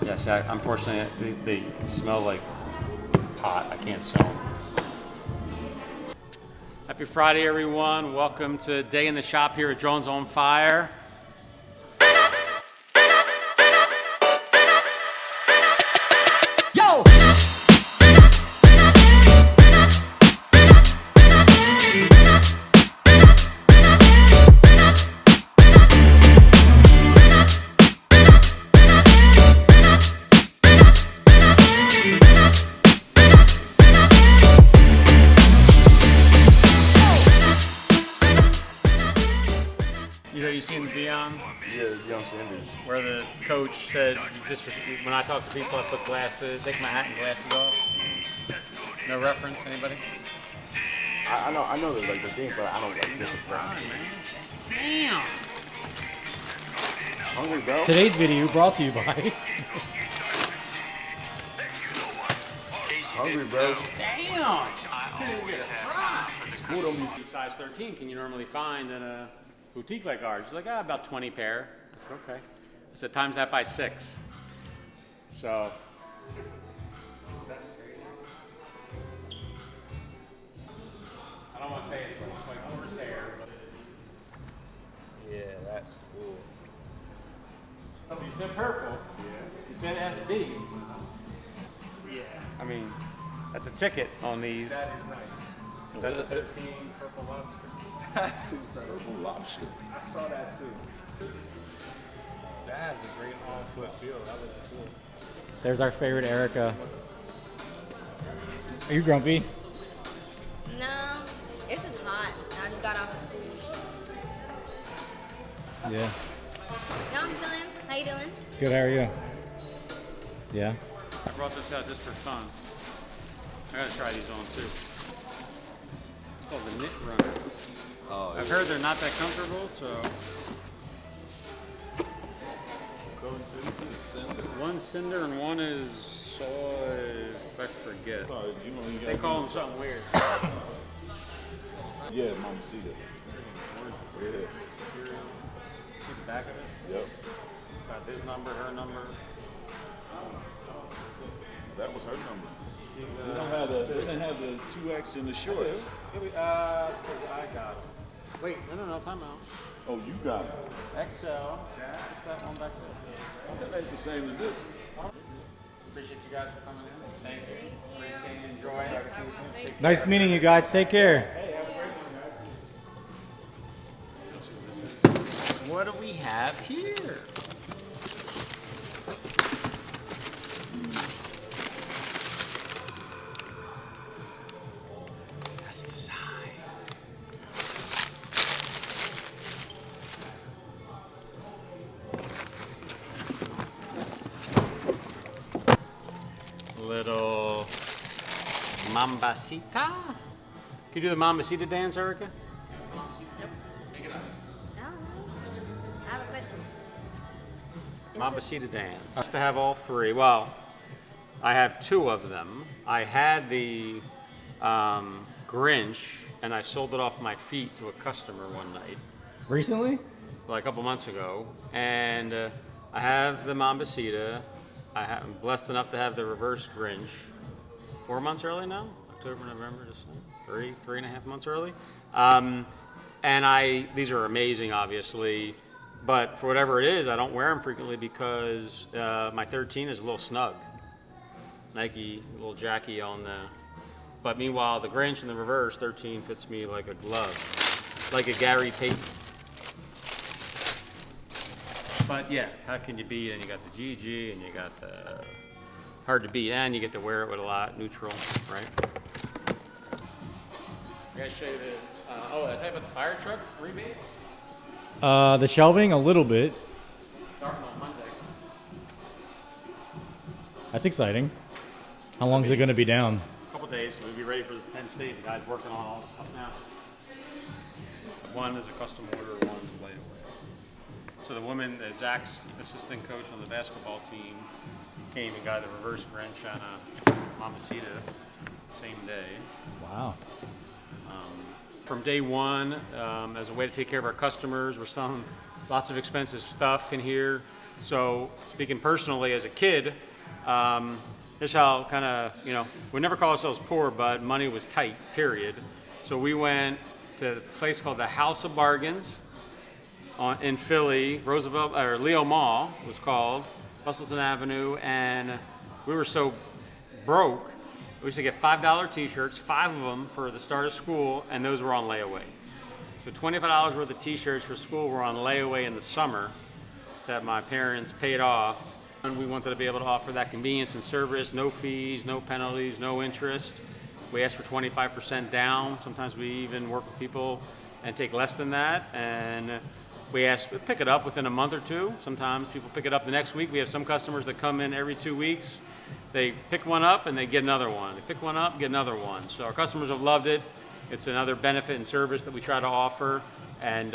Yes, unfortunately, they smell like pot. I can't sell them. Happy Friday, everyone. Welcome to Day in the Shop here at Jones on Fire. Yo! You seen Dion? Yeah, Young Sanders. Where the coach said, just when I talk to people, I put glasses, take my hat and glasses off. No reference, anybody? I know the thing, but I don't like this reference. Damn! Hungry, bro? Today's video brought to you by Hungry, bro? Damn! Cool, don't be size 13 can you normally find in a boutique like ours? She's like, about 20 pair. I said, okay. I said, times that by 6. So, that's crazy. I don't want to say it's like horsehair, but Yeah, that's cool. oh, you said purple. Yeah. You said SB. Yeah. I mean, that's a ticket on these. That is nice. That's a 13 purple lobster. That's incredible. Lobster. I saw that too. That has a great on-foot feel. That looks cool. There's our favorite Erica. Are you grumpy? No, it's just hot. I just got off of school. Yeah. No, I'm chilling. How you doing? Good, how are you? Yeah. I brought this out just for fun. I gotta try these on too. It's called the Knit Runner. Oh, I've heard they're not that comfortable, so. One cinder and one is soy, I forget. Sorry, you know you They call them something weird. Yeah, Mama see that. Yeah. See the back of it? Yep. Got his number, her number. That was her number. They don't have the 2X in the shorts. I got it. Wait, no, time out. Oh, you got it. XL. What's that one back there? That ain't the same as this. Appreciate you guys for coming in. Thank you. Appreciate you. Enjoy. Take Nice meeting you guys. Take care. What do we have here? That's the sign. Little Mambasita. Can you do the Mambasita dance, Erica? I don't know. I have a question. Mambasita dance. Just to have all three. Well, I have 2 of them. I had the Grinch, and I sold it off my feet to a customer one night, Recently? like a couple months ago. And I have the Mambasita. I'm blessed enough to have the reverse Grinch. 4 months early now? October, November, December. 3.5 months early. And these are amazing, obviously. But for whatever it is, I don't wear them frequently because my 13 is a little snug. Nike, little Jackie on the. But meanwhile, the Grinch in the reverse 13 fits me like a glove, like a Gary Payton. But yeah, how can you beat? And you got the GG, and you got the hard to beat, and you get to wear it with a lot neutral, right? I gotta show you the. Did I tell you about the fire truck rebate? The shelving, a little bit. Starting on Monday. That's exciting. How long is it going to be down? A couple days, so we'll be ready for the Penn State. The guy's working on all the stuff now. One is a custom order, one's a layaway. So the woman, Zach's assistant coach on the basketball team, came and got a reverse Grinch on a Mambasita same day. Wow. From day one, as a way to take care of our customers, we're selling lots of expensive stuff in here. So speaking personally as a kid, this is how kind of, we never call ourselves poor, but money was tight, period. So we went to a place called the House of Bargains in Philly, Roosevelt, or Leo Mall was called, Bustleton Avenue, and we were so broke, we used to get $5 t-shirts, 5 of them for the start of school, and those were on layaway. So $25 worth of t-shirts for school were on layaway in the summer that my parents paid off. And we wanted to be able to offer that convenience and service, no fees, no penalties, no interest. We asked for 25% down. Sometimes we even work with people and take less than that. And we ask to pick it up within a month or two. Sometimes people pick it up the next week. We have some customers that come in every 2 weeks. They pick one up and they get another one. They pick one up, get another one. So our customers have loved it. It's another benefit and service that we try to offer. And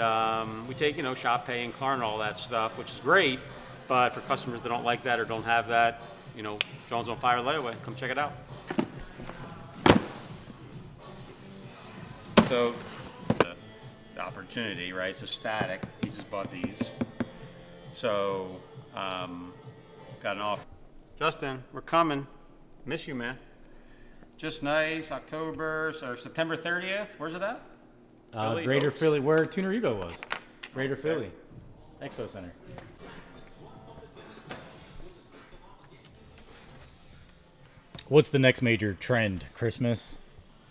we take, Shop Pay and Klarna and all that stuff, which is great. But for customers that don't like that or don't have that, Jones on Fire layaway, come check it out. So the opportunity, right? So static. He just bought these. So got an offer. Justin, we're coming. Miss you, man. Just nice. October or September 30th. Where's it at? Greater Philly, where Tuner Evo was. Greater Philly. Expo Center. What's the next major trend? Christmas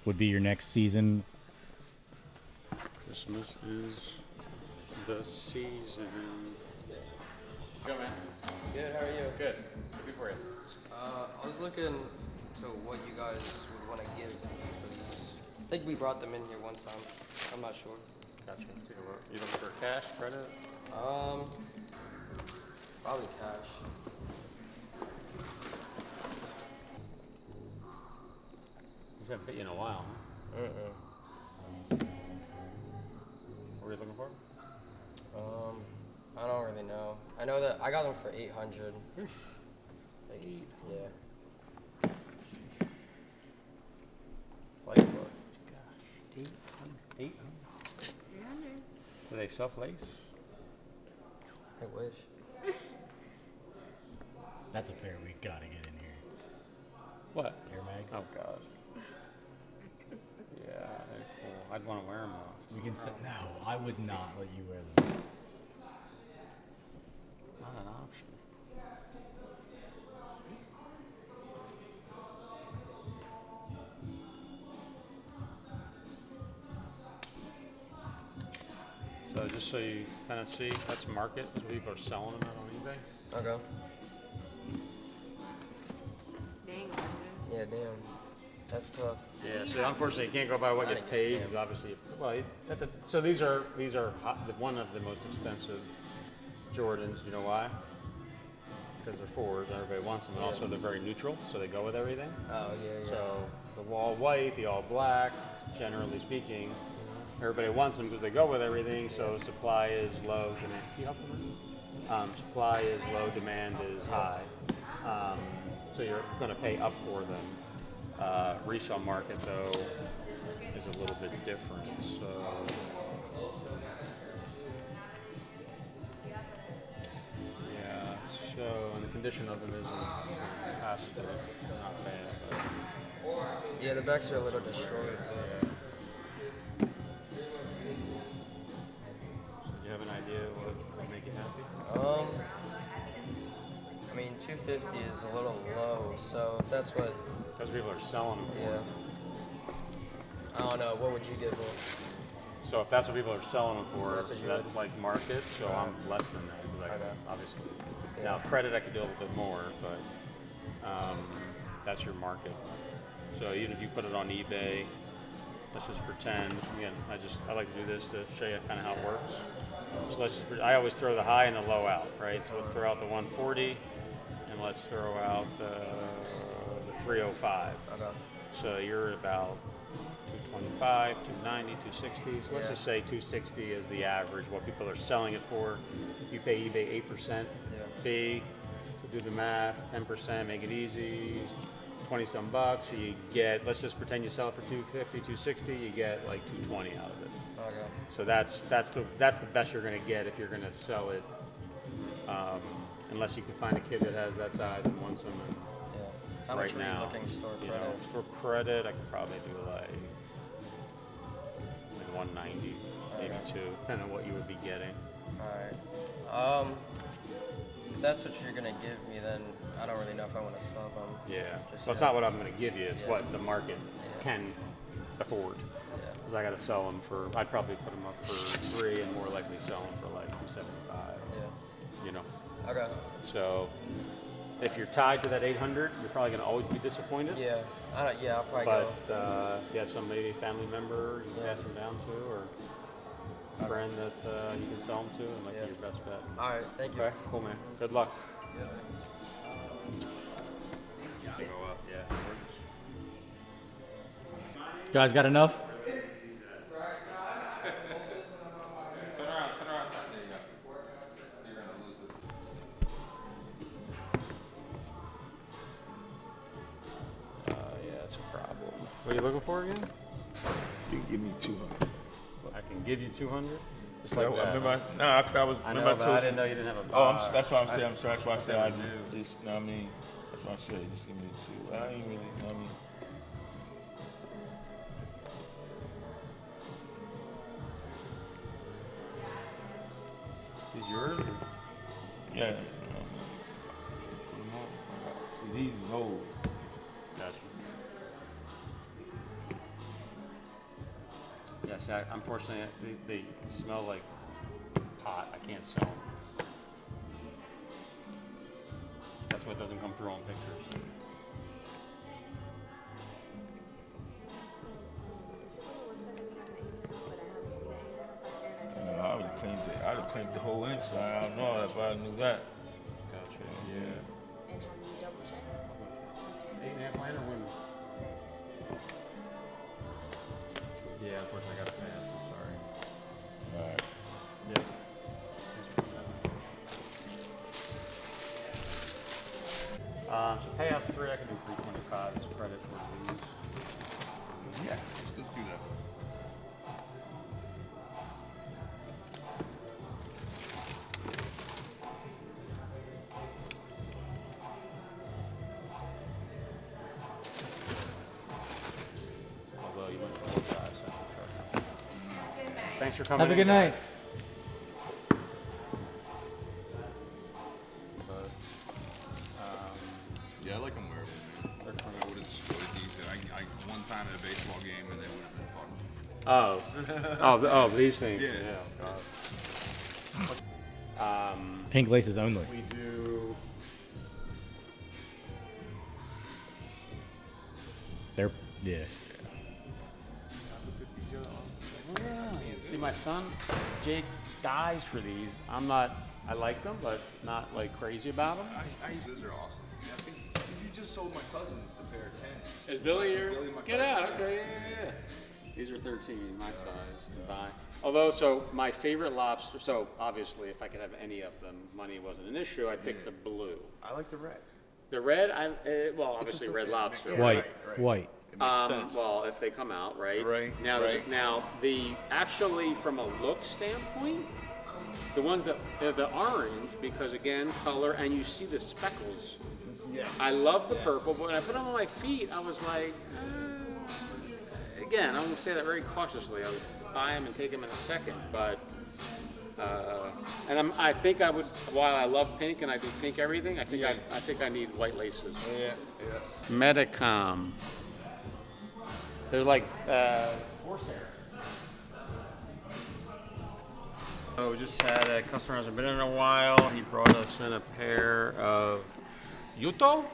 would be your next season. Christmas is the season. Go, man. Good, how are you? Good. Good for you. I was looking to what you guys would want to give for these. I think we brought them in here one time. I'm not sure. Gotcha. Take a look. You looking for cash, credit? Probably cash. These haven't bit you in a while, huh? What were you looking for? I don't really know. I know that I got them for 800. Like, yeah. Like what? Gosh, 800. 800. 300. Do they self-lace? I wish. That's a pair we gotta get in here. What? Air Mags. Oh God. Yeah, they're cool. I'd want to wear them all. We can sit. No, I would not let you wear them. Not an option. So just so you kind of see, that's market. That's what people are selling them at on eBay. Okay. Dang, Yeah, damn. That's tough. Yeah, so unfortunately you can't go by what I you didn't get paid, stamped. because obviously, well, so these are one of the most expensive Jordans. You know why? Because they're 4s and everybody wants them, and also they're very neutral, so they go with everything. Oh, yeah. So the all white, the all black, generally speaking, everybody wants them because they go with everything. So supply is low, demand. Can you help them? Supply is low, demand is high. So you're going to pay up for them. Resale market though is a little bit different. So yeah. So and the condition of them isn't fantastic, not bad. But Yeah, the backs are a little destroyed. do you have an idea what would make you happy? I mean, 250 is a little low, so if that's what, Because people are selling them for. yeah. I don't know, what would you give them? So if that's what people are selling them for, That's what you that's would- like market. So I'm less than that because Okay. obviously. Yeah. Now credit I could do a little bit more, but that's your market. So even if you put it on eBay, let's just pretend. Again, I like to do this to show you kind of how it works. So I always throw the high and the low out, right? So let's throw out the 140, and let's throw out the 305. Okay. So you're about 225, 290, 260. So let's Yeah. just say 260 is the average, what people are selling it for. You pay eBay 8% Yeah. fee. So do the math, 10%, make it easy, 20 some bucks. So you get, let's just pretend you sell it for 250, 260, you get like 220 out of it. Okay. So that's the best you're going to get if you're going to sell it unless you can find a kid that has that size and wants them. And Yeah. How right much were now, you looking store you credit? know, store credit, I could probably do like 190, maybe Okay. 2, depending on what you would be getting. Alright. If that's what you're gonna give me, then I don't really know if I want to sub them. Yeah. Just Well, it's yet. not what I'm going to give you. It's Yeah. what the market Yeah. can afford. Yeah. Because I got to sell them for. I'd probably put them up for 3 and more likely sell them for like 275. Yeah. You know. Okay. So if you're tied to that 800, you're probably going to always be disappointed. Yeah. Yeah, I'll probably But go. if you have some maybe family member you can Yeah. pass them down to, or a friend that you can sell them to, it might Yeah. be your best bet. Alright, thank you. Okay, cool, man. Good luck. Yeah. Go up, yeah. Guys, got enough? Turn around. There you go. You're gonna lose it. Yeah, that's a problem. What are you looking for again? You can give me 200. I can give you 200. Just Yeah, like that. I remember. Nah, 'cause I was. I remember know, but told I you- didn't know you didn't have a Oh, box. that's what I'm saying. I'm sorry. That's why I said I just, you know what I mean? That's why I said just give me the 2. I ain't really, you know what I mean? These yours? Yeah. You know, see, these is old. Gotcha. Yeah, see, unfortunately, they smell like pot. I can't sell them. That's what doesn't come through on pictures. You know, I would have cleaned it. I'd have cleaned the whole inside. I don't know. That's why I knew that. Gotcha. Yeah. And have you double check? 8.5 liner women. Yeah, unfortunately, I got to pass. I'm sorry. All right. Yep. So payouts 3, I can do 325 as credit for these. Yeah, let's do that. Although you went 4 guys, so I can trust. Thanks for coming. Have a in, good night. guys. But, Yeah, I like them wearable, man. they're I coming. would have destroyed these. I one time at a baseball game and they would have been fucked. These things. Yeah. God. Pink laces only. We do. They're, yeah. Yeah. See, my son, Jake, dies for these. I'm not. I like them, but not like crazy about them. Those are awesome. Yeah, I think you just sold my cousin a pair of 10s. Is Billy here? Billy, my Get cousin. out. Okay, yeah. These are 13, my size. To buy. Although, so my favorite lobster. So obviously, if I could have any of them, money wasn't an issue. I'd pick the blue. I like the red. The red, well, obviously just red a- lobster. yeah. White. right. White. It makes sense. Well, if they come out, right? Right, Now, right. now the actually from a look standpoint, the ones that they're the orange because again color and you see the speckles. Yeah. I love the purple, but when I put them on my feet, I was like, again, I'm gonna say that very cautiously. I would buy them and take them in a second, but. I think I would. While I love pink and I do pink everything, I think I think I need white laces. Yeah. Medicom. They're like horsehair. So we just had a customer hasn't been in a while. He brought us in a pair of Yuto.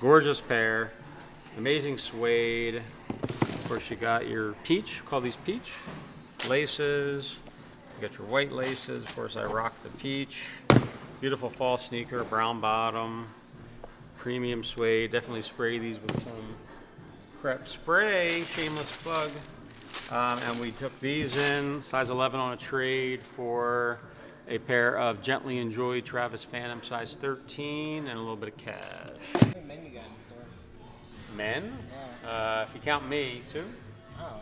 Gorgeous pair. Amazing suede. Of course, you got your peach. Call these peach laces. You got your white laces. Of course, I rock the peach. Beautiful fall sneaker, brown bottom, premium suede. Definitely spray these with some prep spray. Shameless plug. And we took these in, size 11 on a trade for a pair of Gently Enjoyed Travis Phantom, size 13, and a little bit of cash. How many men you got in the store? Men? Yeah. If you count me, 2 Oh, wow.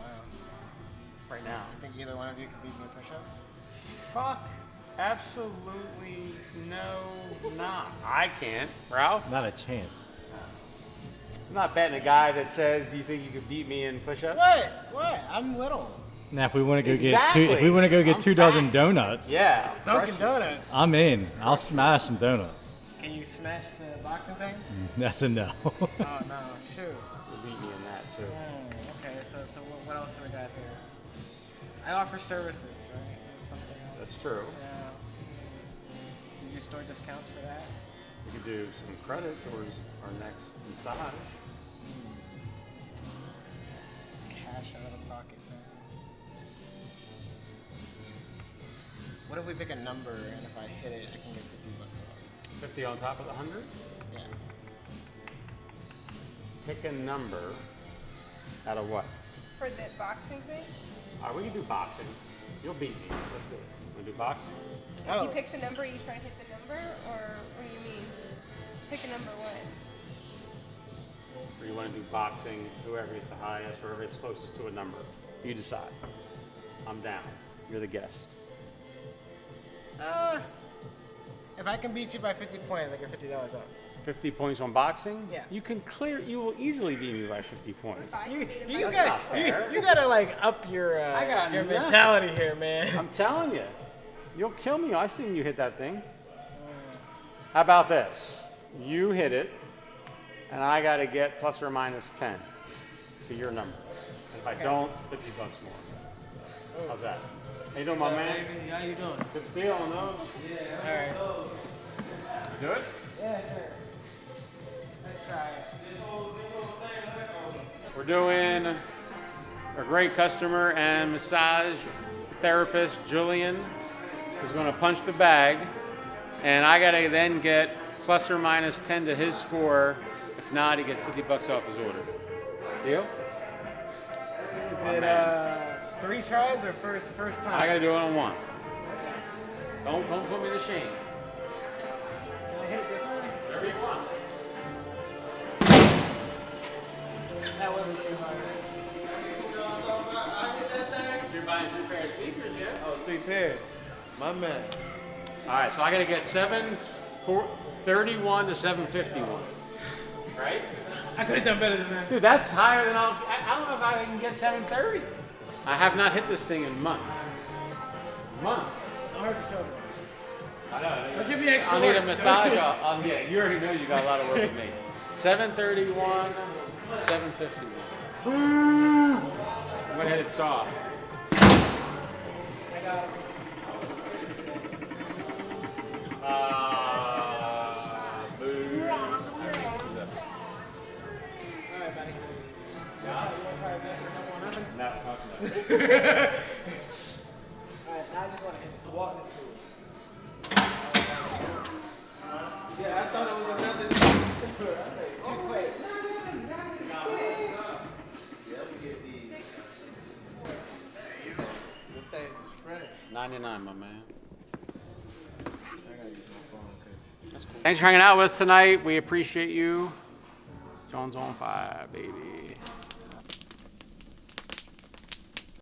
right now. I think either one of you could beat me in push-ups? Fuck Absolutely no, not. I can't. Ralph? Not a chance. I'm not betting a guy that says, "Do you think you could beat me in push-ups?" What? I'm little. Now, if we want to go Exactly. get I'm 2 dozen fat. dononuts, Yeah. Dunkin' crush it. Donuts. I'm in. I'll smash some donuts. Can you smash the boxing thing? That's a no. Oh no, shoot. You'll beat me in that too. Okay, so what else do we got here? I offer services, right? That's something else. That's true. Yeah. You do store discounts for that? We could do some credit towards our next massage. Cash out of the pocket, man. What if we pick a number and if I hit it, I can get $50 off? 50 on top of the 100? Yeah. Pick a number out of what? For the boxing thing? All right, we can do boxing. You'll beat me. Let's do it. Want to do boxing? He picks a number, you try to hit the number, or what do you mean? Pick a number what? Or you want to do boxing, whoever is the highest, or whoever is closest to a number. You decide. I'm down. You're the guest. If I can beat you by 50 points, I get $50 off. 50 points on boxing? Yeah. You will easily beat me by 50 points. You gotta like up your got your nothing. mentality here, man. I'm telling you. You'll kill me. I seen you hit that thing. How about this? You hit it, and I got to get plus or minus 10 to your number. If I don't, $50 more. How's that? How you doing, my man? How you doing? Good steal on those. Yeah. All right. Do it? Yeah, sure. Let's try it. We're doing a great customer and massage therapist, Julian, is going to punch the bag, and I got to then get plus or minus 10 to his score. If not, he gets $50 off his order. Deal? Is My it man. 3 tries or first time? I got to do it on one. Don't put me to shame. Can I hit this one? Whatever you want. That wasn't too hard. You're buying 3 pairs of sneakers, yeah? Oh, 3 pairs. My man. All right, so I got to get 31 to 751. Right? I could have done better than that. Dude, that's higher than I don't know if I can get 730. I have not hit this thing in months. Months. Hard to show. I know. I'll give you extra I'll need a work. massage. Yeah, you already know you got a lot of work with me. 731, 751. I'm gonna hit it soft. I got it. Boo. Alright, buddy. You wanna try again for number one nothing? No, fuck no. Alright, now I just wanna hit it. Walk into it. Yeah, I thought it was another store. Too quick. Yeah, we get these. The things was fresh. 99, my man. I gotta use my phone, cause Thanks for hanging out with us tonight. We appreciate you. Jones on fire, baby.